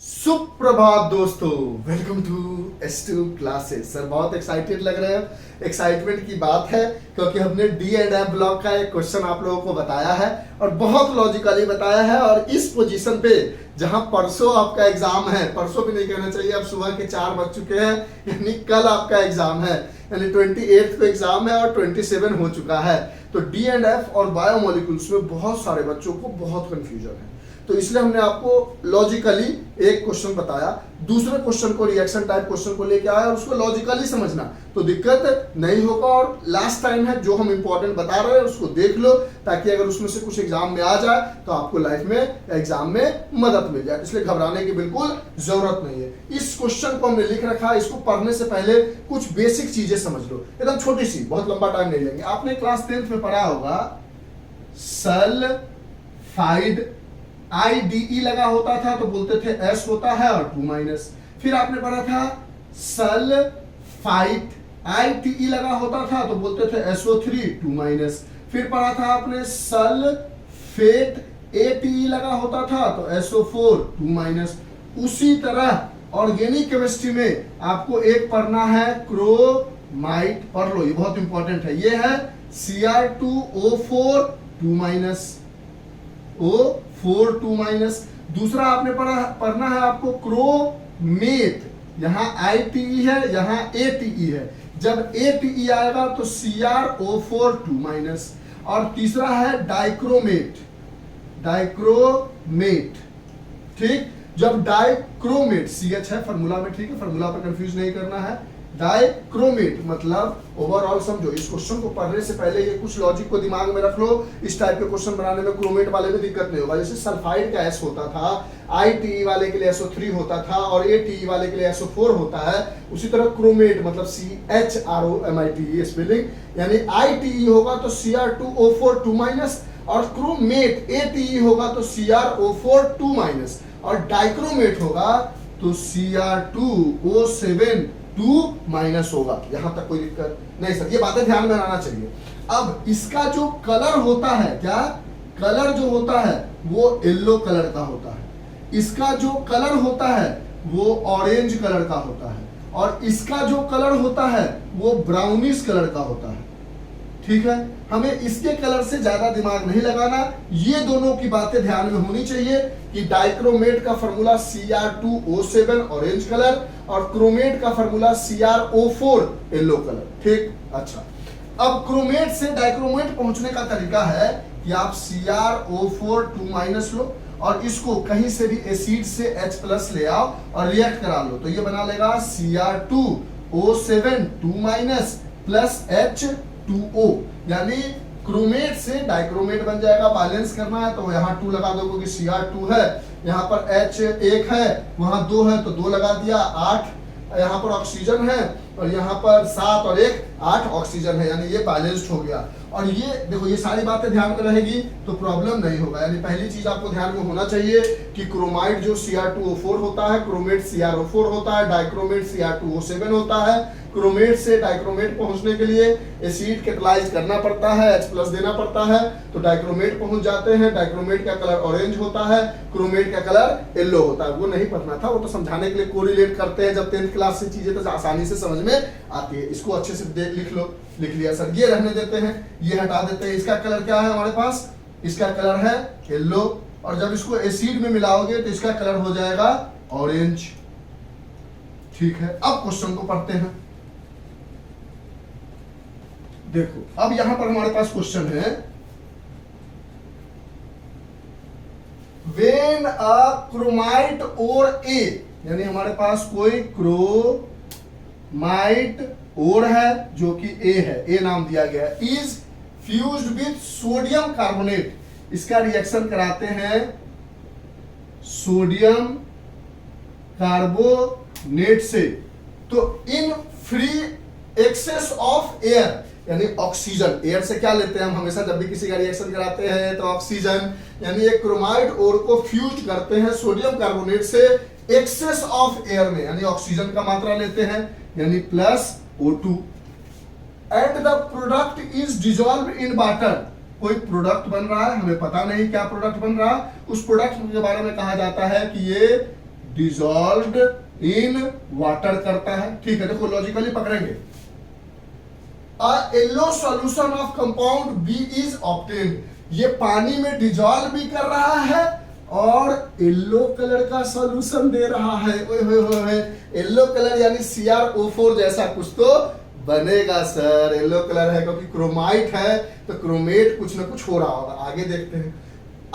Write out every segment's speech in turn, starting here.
सुप्रभात दोस्तों, welcome to S2 classes. Sir बहुत एक्साइटेड लग रहे हैं। एक्साइटमेंट की बात है क्योंकि हमने डी एंड एफ ब्लॉक का एक क्वेश्चन आप लोगों को बताया है और बहुत लॉजिकली बताया है। और इस पोजीशन पे जहां परसों आपका एग्जाम है, परसों भी नहीं कहना चाहिए, अब सुबह के 4 बज चुके हैं, यानी कल आपका एग्जाम है, यानी 28 को एग्जाम है और 27 हो चुका है। तो डी एंड एफ और बायोमोलिक्यूल्स में बहुत सारे बच्चों को बहुत कंफ्यूजन है, तो इसलिए हमने आपको लॉजिकली एक क्वेश्चन बताया, दूसरे क्वेश्चन को रिएक्शन टाइप क्वेश्चन को लेके आया और उसको लॉजिकली समझना तो दिक्कत नहीं होगा। और लास्ट टाइम है जो हम इंपॉर्टेंट बता रहे हैं उसको देख लो, ताकि अगर उसमें से कुछ एग्जाम में आ जाए तो आपको लाइफ में एग्जाम में मदद मिल जाए। इसलिए घबराने की बिल्कुल जरूरत नहीं है। इस क्वेश्चन को हमने लिख रखा है, इसको पढ़ने से पहले कुछ बेसिक चीजें समझ लो, एकदम छोटी सी, बहुत लंबा टाइम नहीं लेंगे। आपने क्लास 10th में पढ़ा होगा सल्फाइड IDE लगा होता था तो बोलते थे S होता है और 2-। फिर आपने पढ़ा था सल्फाइट ITE लगा होता था तो बोलते थे SO3 2-। फिर पढ़ा था आपने सल्फेट ATE लगा होता था तो SO4 2-। उसी तरह ऑर्गेनिक केमिस्ट्री में आपको एक पढ़ना है क्रोमाइट, पढ़ लो, ये बहुत इंपॉर्टेंट है। ये है Cr2O4 2-, O4 2-। दूसरा आपने पढ़ना है आपको क्रोमेट, यहाँ ITE है, यहाँ ATE है। जब ATE आएगा तो CrO4 2-। और तीसरा है डाइक्रोमेट, डाइक्रोमेट, ठीक। जब डाइक्रोमेट CH है फॉर्मूला में, ठीक है, फॉर्मूला पर कंफ्यूज नहीं करना है। डाइक्रोमेट मतलब ओवरऑल समझो, इस क्वेश्चन को पढ़ने से पहले ये कुछ लॉजिक को दिमाग में रख लो। इस टाइप के क्वेश्चन बनाने में क्रोमेट वाले में दिक्कत नहीं होगा। जैसे सल्फाइड का S होता था, ITE वाले के लिए SO3 होता था और ATE वाले के लिए SO4 होता है, उसी तरह क्रोमेट मतलब CHROMATE स्पेलिंग, यानी ITE होगा तो Cr2O4 2- और क्रोमेट ATE होगा तो CrO4 2- और डाइक्रोमेट होगा तो Cr2O7 2- होगा। यहां तक कोई दिक्कत नहीं सर, ये बातें ध्यान में आना चाहिए। अब इसका जो कलर होता है, क्या कलर जो होता है वो येलो कलर का होता है, इसका जो कलर होता है वो ऑरेंज कलर का होता है और इसका जो कलर होता है वो ब्राउनिश कलर का होता है, ठीक है। हमें इसके कलर से ज्यादा दिमाग नहीं लगाना, ये दोनों की बातें ध्यान में होनी चाहिए कि डाइक्रोमेट का फॉर्मूला Cr2O7 ऑरेंज कलर और क्रोमेट का फॉर्मूला CrO4 येलो कलर, ठीक। अच्छा, अब क्रोमेट से डाइक्रोमेट पहुंचने का तरीका है कि आप CrO4 2- लो और इसको कहीं से भी एसिड से H+ ले आओ और रिएक्ट करा लो, तो ये बना लेगा Cr2O7 2- प्लस H2O, यानी क्रोमेट से डाइक्रोमेट बन जाएगा। बैलेंस करना है तो यहाँ 2 लगा दो क्योंकि Cr2 है, यहाँ पर H1 है, वहां 2 है तो 2 लगा दिया, 8 यहाँ पर ऑक्सीजन है और यहाँ पर 7 और 1 8 ऑक्सीजन है, यानी ये बैलेंस्ड हो गया। और ये देखो, ये सारी बातें ध्यान में रहेगी तो प्रॉब्लम नहीं होगा। यानी पहली चीज आपको ध्यान में होना चाहिए कि क्रोमाइड जो Cr2O4 होता है, क्रोमेट CrO4 होता है, डाइक्रोमेट Cr2O7 होता है। क्रोमेट से डाइक्रोमेट पहुंचने के लिए एसिड कैटालाइज करना पड़ता है, H+ देना पड़ता है, तो डाइक्रोमेट पहुंच जाते हैं। डाइक्रोमेट का कलर ऑरेंज होता है, क्रोमेट का कलर येलो होता है। वो नहीं पढ़ना था, वो तो समझाने के लिए कोरिलेट करते हैं जब 10th क्लास से चीजें तो आसानी से समझ में आती है। इसको अच्छे से लिख लो, लिख लिया सर, ये रहने देते हैं, ये हटा देते हैं। इसका कलर क्या है हमारे पास, इसका कलर है येलो और जब इसको एसिड में मिलाओगे तो इसका कलर हो जाएगा ऑरेंज, ठीक है। अब क्वेश्चन को पढ़ते हैं। देखो, अब यहां पर हमारे पास क्वेश्चन है, व्हेन अ क्रोमाइट और ए, यानी हमारे पास कोई क्रोमाइट और है जो कि ए है, ए नाम दिया गया है, is fused with sodium carbonate, इसका रिएक्शन कराते हैं सोडियम कार्बोनेट से, तो इन फ्री एक्सेस ऑफ एयर, यानी ऑक्सीजन, एयर से क्या लेते हैं हम हमेशा जब भी किसी का रिएक्शन कराते हैं तो ऑक्सीजन, यानी एक क्रोमाइड और को फ्यूज करते हैं सोडियम कार्बोनेट से एक्सेस ऑफ एयर में, यानी ऑक्सीजन का मात्रा लेते हैं, यानी +O2 and the product is dissolve in water, कोई प्रोडक्ट बन रहा है, हमें पता नहीं क्या प्रोडक्ट बन रहा है, उस प्रोडक्ट के बारे में कहा जाता है कि ये डिजॉल्व्ड इन वाटर करता है। ठीक है, देखो लॉजिकली पकड़ेंगे। A yellow solution of compound B is obtained, ये पानी में डिजॉल्व भी कर रहा है और येलो कलर का सॉल्यूशन दे रहा है। ओए होए होए, येलो कलर यानी CrO4 जैसा कुछ तो बनेगा सर। येलो कलर है क्योंकि क्रोमाइट है, तो क्रोमेट कुछ ना कुछ हो रहा होगा। आगे देखते हैं।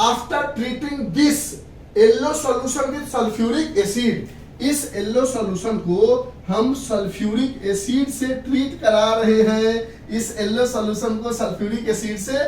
After treating this yellow solution with sulphuric acid, इस येलो सॉल्यूशन को हम सल्फ्यूरिक एसिड से ट्रीट करा रहे हैं। इस येलो सॉल्यूशन को सल्फ्यूरिक एसिड से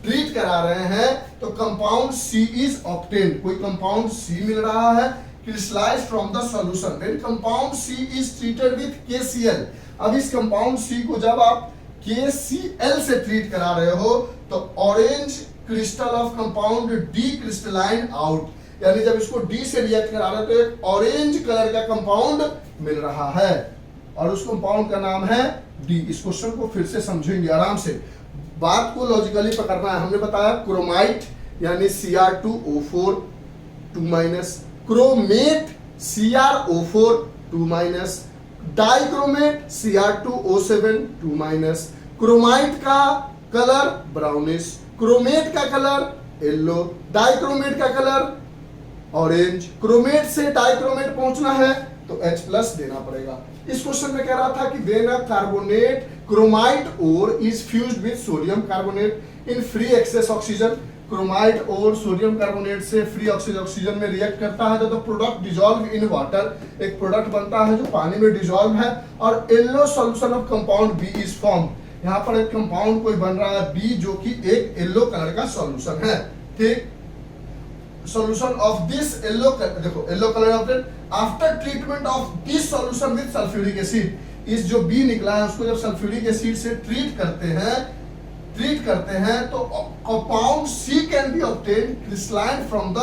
ट्रीट करा रहे हैं, तो कंपाउंड C इज ऑब्टेन्ड, कोई कंपाउंड C मिल रहा है crystallized from the solution. When compound C is treated with KCl, अब इस कंपाउंड C को जब आप KCl से ट्रीट करा रहे हो तो orange crystal of compound D crystalline out, यानी जब इसको D से रिएक्ट करा रहे हो तो एक ऑरेंज कलर का कंपाउंड मिल रहा है और उस कंपाउंड का नाम है D। इस क्वेश्चन को फिर से समझेंगे आराम से, बात को लॉजिकली पकड़ना है। हमने बताया क्रोमाइट यानी Cr2O4 2-, chromate CrO4 2-, dichromate Cr2O7 2-, chromite का कलर ब्राउनिश, क्रोमेट का कलर येलो, डाइक्रोमेट का कलर ऑरेंज। क्रोमेट से डाइक्रोमेट पहुंचना है तो H+ देना पड़ेगा। इस क्वेश्चन में कह रहा था कि when a carbonate chromite ore is fused with sodium carbonate in free excess oxygen, chromite और सोडियम कार्बोनेट से फ्री ऑक्सीजन में रिएक्ट करता है तो प्रोडक्ट डिजॉल्व इन वाटर, एक प्रोडक्ट बनता है जो पानी में डिजॉल्व है और yellow solution of compound B is form. यहाँ पर एक कंपाउंड कोई बन रहा है B जो कि एक येलो कलर का सॉल्यूशन है। ठीक, solution of this yellow color, देखो yellow color obtain after treatment of this solution with sulphuric acid, इस जो B निकला है उसको जब सल्फ्यूरिक एसिड से ट्रीट करते हैं तो compound C can be obtain crystalline from the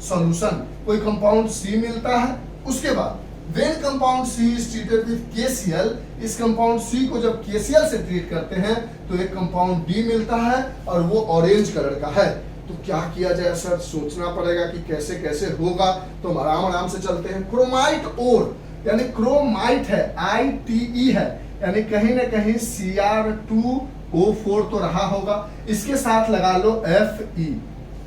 solution, कोई कंपाउंड C मिलता है। उसके बाद when compound C is treated with KCl, इस कंपाउंड C को जब KCl से ट्रीट करते हैं तो एक कंपाउंड D मिलता है और वो ऑरेंज कलर का है। तो क्या किया जाए सर, सोचना पड़ेगा कि कैसे कैसे होगा, तो हम आराम से चलते हैं। क्रोमाइट और यानी क्रोमाइट है ITE है, यानी कहीं ना कहीं Cr2O4 तो रहा होगा, इसके साथ लगा लो Fe,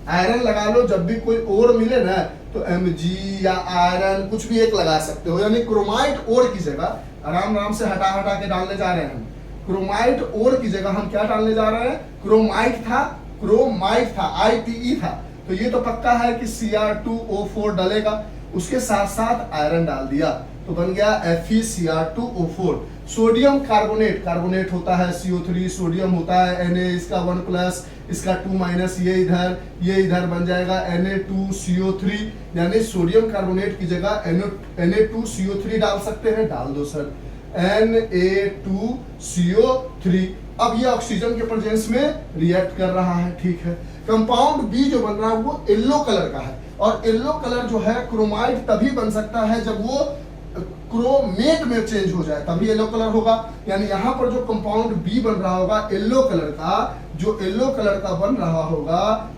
आयरन लगा लो। जब भी कोई और मिले ना तो Mg या आयरन कुछ भी एक लगा सकते हो, यानी क्रोमाइट और की जगह आराम से हटा के डालने जा रहे हैं। क्रोमाइट और की जगह हम क्या डालने जा रहे हैं, क्रोमाइट था ITE था, तो ये तो पक्का है कि Cr2O4 डलेगा। उसके साथ साथ आयरन डाल दिया तो बन गया FeCr2O4। सोडियम कार्बोनेट होता है CO3, सोडियम होता है Na, इसका 1+, इसका 2-, ये इधर बन जाएगा Na2CO3, यानी सोडियम कार्बोनेट की जगह Na2CO3 डाल सकते हैं, डाल दो सर Na2CO3। अब ये ऑक्सीजन के प्रेजेंस में रिएक्ट कर रहा है। ठीक है, कंपाउंड B जो बन रहा है वो येलो कलर का है और येलो कलर जो है क्रोमाइट तभी बन सकता है जब वो क्रोमेट में चेंज हो जाए, तभी येलो कलर होगा। यानी यहाँ पर जो कंपाउंड B बन रहा होगा येलो कलर का, जो येलो कलर का बन रहा होगा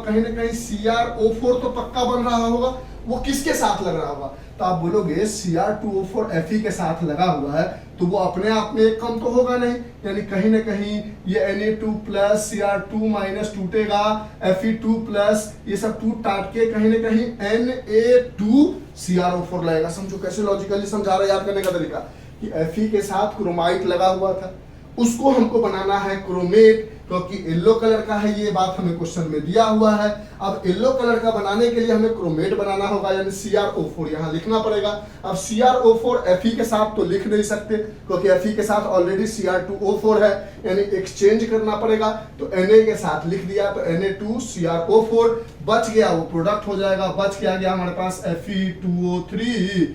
कहीं ना कहीं CrO4 तो पक्का बन रहा होगा। वो किसके साथ लग रहा होगा, तो आप बोलोगे Cr2O4 Fe के साथ लगा हुआ है तो वो अपने आप में एक कम तो होगा नहीं, यानी कहीं ना कहीं ये Na2+ Cr2- टूटेगा, Fe2+, ये सब टूट टाट के कहीं ना कहीं Na2CrO4 लगेगा। समझो कैसे लॉजिकली समझा रहा है, याद करने का तरीका कि Fe के साथ क्रोमाइट लगा हुआ था, उसको हमको बनाना है क्रोमेट, क्योंकि येलो कलर का है, ये बात हमें क्वेश्चन में दिया हुआ है। अब येलो कलर का बनाने के लिए हमें क्रोमेट बनाना होगा, यानी CrO4 यहाँ लिखना पड़ेगा। अब CrO4 Fe के साथ तो लिख नहीं सकते क्योंकि Fe के साथ ऑलरेडी Cr2O4 है, यानी एक्सचेंज करना पड़ेगा। तो Na के साथ लिख दिया तो Na2CrO4 बच गया, वो प्रोडक्ट हो जाएगा। बच के आ गया हमारे पास Fe2O3,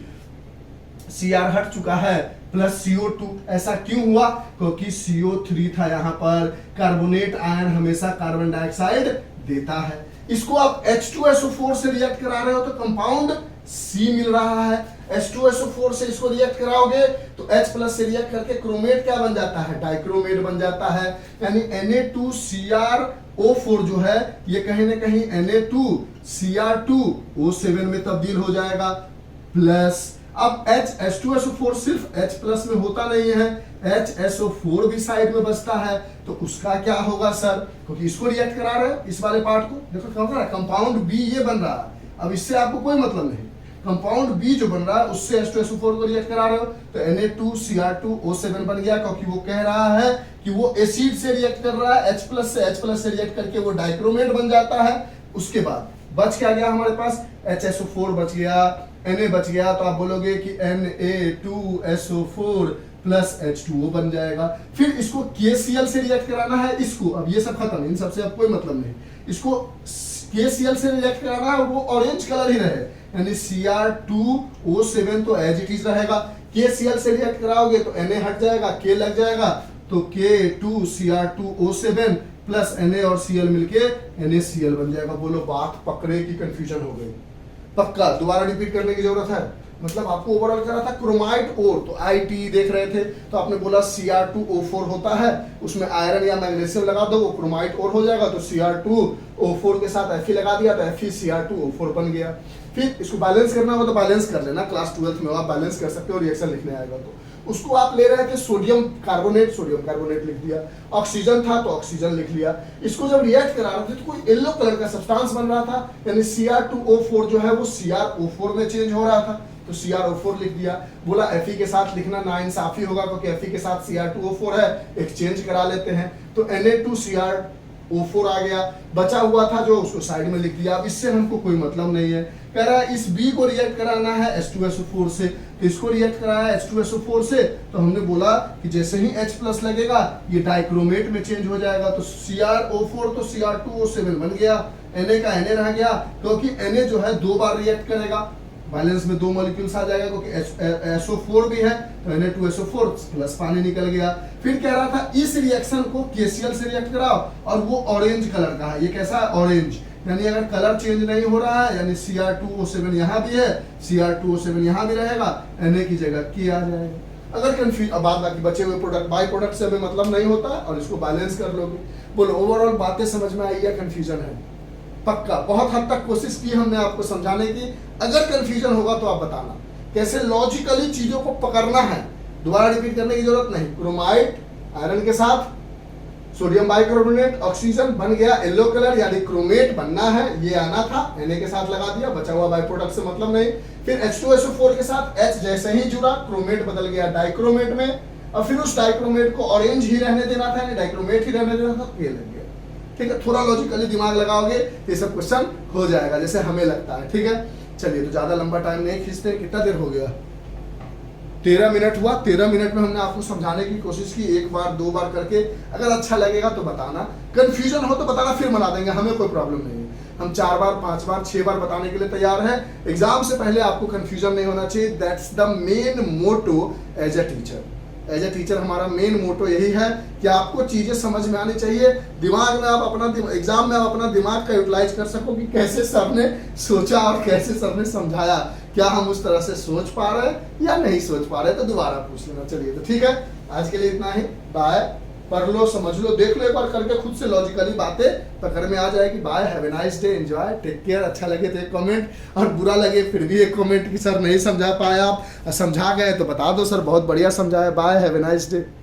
Cr हट चुका है, प्लस CO2। ऐसा क्यों हुआ, क्योंकि CO3 था यहाँ पर। कार्बोनेट आयन हमेशा कार्बन डाइऑक्साइड देता है। इसको आप H2SO4 से रिएक्ट करा रहे हो तो कंपाउंड C मिल रहा है। H2SO4 से इसको रिएक्ट कराओगे तो H प्लस से रिएक्ट करके क्रोमेट क्या बन जाता है, डाइक्रोमेट बन जाता है। यानी Na2Cr O4 जो है ये कहीं ना कहीं Na2Cr2O7 में तब्दील हो जाएगा। प्लस अब H2SO4 सिर्फ H प्लस में होता नहीं है, HSO4 भी साइड में बचता है, तो उसका क्या होगा सर, क्योंकि इसको रिएक्ट करा रहे हैं इस वाले पार्ट को, देखो क्या हो रहा है, कंपाउंड बी ये बन रहा है। अब इससे आपको कोई मतलब नहीं, कंपाउंड बी जो बन रहा है उससे H2SO4 को रिएक्ट करा रहे हो तो Na2Cr2O7 बन गया, क्योंकि वो कह रहा है कि वो एसिड से रिएक्ट कर रहा है, H प्लस से रिएक्ट करके वो डाइक्रोमेट बन जाता है। उसके बाद बच क्या गया हमारे पास, HSO4 बच गया, Na बच गया, तो आप बोलोगे कि Na2SO4 प्लस H2O बन जाएगा। फिर इसको KCl से रिएक्ट कराना है इसको, अब ये सब खत्म, इन सबसे अब कोई मतलब नहीं, इसको KCl से रिएक्ट कराना है और वो ऑरेंज कलर ही रहे, यानी Cr2O7 तो एज इट इज रहेगा। KCl से रिएक्ट कराओगे तो Na हट जाएगा, K लग जाएगा, तो K2Cr2O7 प्लस Na और Cl मिलके NaCl बन जाएगा। बोलो बात पकड़े की कंफ्यूजन हो गई, पक्का दोबारा रिपीट करने की जरूरत है। मतलब आपको ओवरऑल करा था क्रोमाइट ओर, तो It देख रहे थे तो आपने बोला Cr2O4 होता है, उसमें आयरन या मैग्नीशियम लगा दो वो क्रोमाइट ओर हो जाएगा, तो Cr2O4 के साथ Fe लगा दिया तो FeCr2O4 बन गया। फिर इसको बैलेंस करना हो तो बैलेंस कर लेना, क्लास 12th में आप बैलेंस कर सकते हो, रिएक्शन लिखने आएगा तो। उसको आप ले रहे थे सोडियम कार्बोनेट लिख दिया, ऑक्सीजन था तो ऑक्सीजन लिख लिया। इसको जब रिएक्ट करा रहे थे तो कोई येलो कलर का सब्सटेंस बन रहा था, यानी Cr2O4 जो है वो CrO4 में चेंज हो रहा था, तो CrO4 लिख दिया। बोला Fe के साथ लिखना नाइंसाफी होगा क्योंकि Fe के साथ Cr2O4 है, एक्सचेंज करा लेते हैं, तो Na2Cr O4 आ गया। बचा हुआ था जो उसको साइड में लिख दिया। अब इससे हमको कोई मतलब नहीं है, कह रहा है इस B को रिएक्ट कराना है H2SO4 से, तो इसको रिएक्ट कराया है H2SO4 से, तो हमने बोला कि जैसे ही H प्लस लगेगा ये डाइक्रोमेट में चेंज हो जाएगा, तो CrO4 तो Cr2O7 बन गया, Na का Na रह गया, क्योंकि Na जो है 2 बार रिएक्ट करेगा, बैलेंस में 2 मॉलिक्यूल्स आ जाएगा, क्योंकि SO4 भी है तो Na2SO4 प्लस पानी निकल गया। फिर कह रहा था इस रिएक्शन को KCl से रिएक्ट कराओ और वो ऑरेंज कलर का है, ये कैसा है, ऑरेंज, यानी अगर कलर चेंज नहीं हो रहा है, यानी Cr2O7 यहाँ भी है, Cr2O7 यहाँ भी रहेगा, Na की जगह K आ जाएगा। अगर कंफ्यूज, अब बाद बाकी बचे हुए प्रोडक्ट बाई प्रोडक्ट से हमें मतलब नहीं होता और इसको बैलेंस कर लोगे। बोलो ओवरऑल बातें समझ में आई या कंफ्यूजन है? पक्का बहुत हद तक कोशिश की हमने आपको समझाने की, अगर कंफ्यूजन होगा तो आप बताना कैसे लॉजिकली चीजों को पकड़ना है। दोबारा रिपीट करने की जरूरत नहीं, क्रोमाइट आयरन के साथ सोडियम बाइकार्बोनेट ऑक्सीजन बन गया येलो कलर, यानी क्रोमेट बनना है, ये आना था, Na के साथ लगा दिया, बचा हुआ बाई प्रोडक्ट से मतलब नहीं। फिर H2SO4 के साथ H जैसे ही जुड़ा क्रोमेट बदल गया डाइक्रोमेट में, और फिर उस डाइक्रोमेट को ऑरेंज ही रहने देना था, यानी डाइक्रोमेट ही रहने देना था, ये लग गया। ठीक है, थोड़ा लॉजिकली दिमाग लगाओगे तो ये सब क्वेश्चन हो जाएगा जैसे हमें लगता है। ठीक है, चलिए तो ज्यादा लंबा टाइम नहीं खींचते, कितना देर हो गया, 13 मिनट हुआ। 13 मिनट में हमने आपको समझाने की कोशिश की, 1 बार 2 बार करके। अगर अच्छा लगेगा तो बताना, कंफ्यूजन हो तो बताना, फिर बना देंगे, हमें कोई प्रॉब्लम नहीं है। हम 4 बार 5 बार 6 बार बताने के लिए तैयार है। एग्जाम से पहले आपको कंफ्यूजन नहीं होना चाहिए, that's the main motto as a teacher. As a teacher हमारा मेन मोटो यही है कि आपको चीजें समझ में आनी चाहिए, दिमाग में आप अपना एग्जाम में आप अपना दिमाग का यूटिलाइज कर सको कि कैसे सर ने सोचा और कैसे सर ने समझाया, क्या हम उस तरह से सोच पा रहे हैं या नहीं सोच पा रहे, तो दोबारा पूछ लेना। चलिए तो ठीक है, आज के लिए इतना ही, बाय। पढ़ लो, समझ लो, देख लो एक बार करके, खुद से लॉजिकली बातें पकड़ में आ जाएगी। Bye, have a nice day, enjoy, take care. अच्छा लगे तो एक कमेंट, और बुरा लगे फिर भी एक कमेंट कि सर नहीं समझा पाया, आप समझा गए तो बता दो सर बहुत बढ़िया समझाया। Bye, have a nice day.